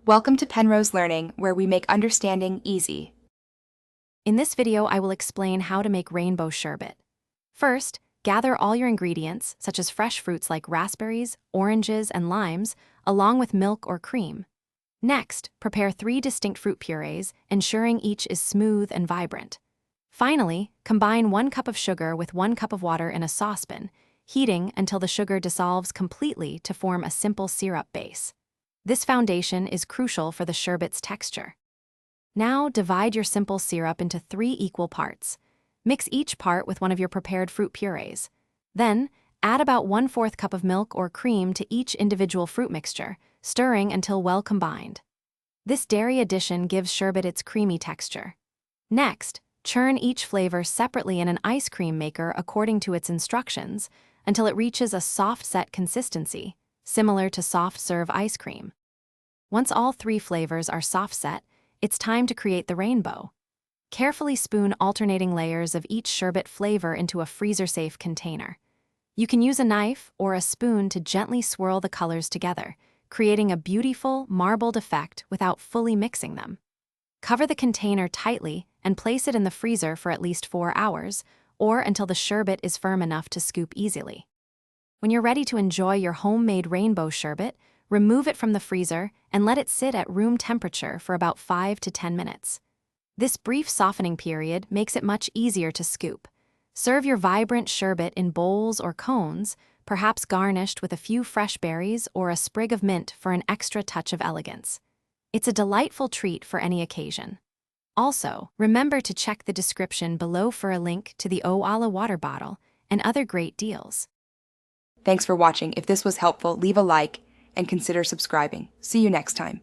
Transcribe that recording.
Welcome to Penrose Learning, where we make understanding easy. In this video, I will explain how to make rainbow sherbet. First, gather all your ingredients, such as fresh fruits like raspberries, oranges, and limes, along with milk or cream. Next, prepare 3 distinct fruit purees, ensuring each is smooth and vibrant. Finally, combine 1 cup of sugar with 1 cup of water in a saucepan, heating until the sugar dissolves completely to form a simple syrup base. This foundation is crucial for the sherbet's texture. Now, divide your simple syrup into 3 equal parts. Mix each part with one of your prepared fruit purees. Then, add about 1/4 cup of milk or cream to each individual fruit mixture, stirring until well combined. This dairy addition gives sherbet its creamy texture. Next, churn each flavor separately in an ice cream maker according to its instructions until it reaches a soft-set consistency, similar to soft-serve ice cream. Once all 3 flavors are soft-set, it's time to create the rainbow. Carefully spoon alternating layers of each sherbet flavor into a freezer-safe container. You can use a knife or a spoon to gently swirl the colors together, creating a beautiful, marbled effect without fully mixing them. Cover the container tightly and place it in the freezer for at least 4 hours, or until the sherbet is firm enough to scoop easily. When you're ready to enjoy your homemade rainbow sherbet, remove it from the freezer and let it sit at room temperature for about 5 to 10 minutes. This brief softening period makes it much easier to scoop. Serve your vibrant sherbet in bowls or cones, perhaps garnished with a few fresh berries or a sprig of mint for an extra touch of elegance. It's a delightful treat for any occasion. Also, remember to check the description below for a link to the Oala water bottle and other great deals. Thanks for watching. If this was helpful, leave a like and consider subscribing. See you next time.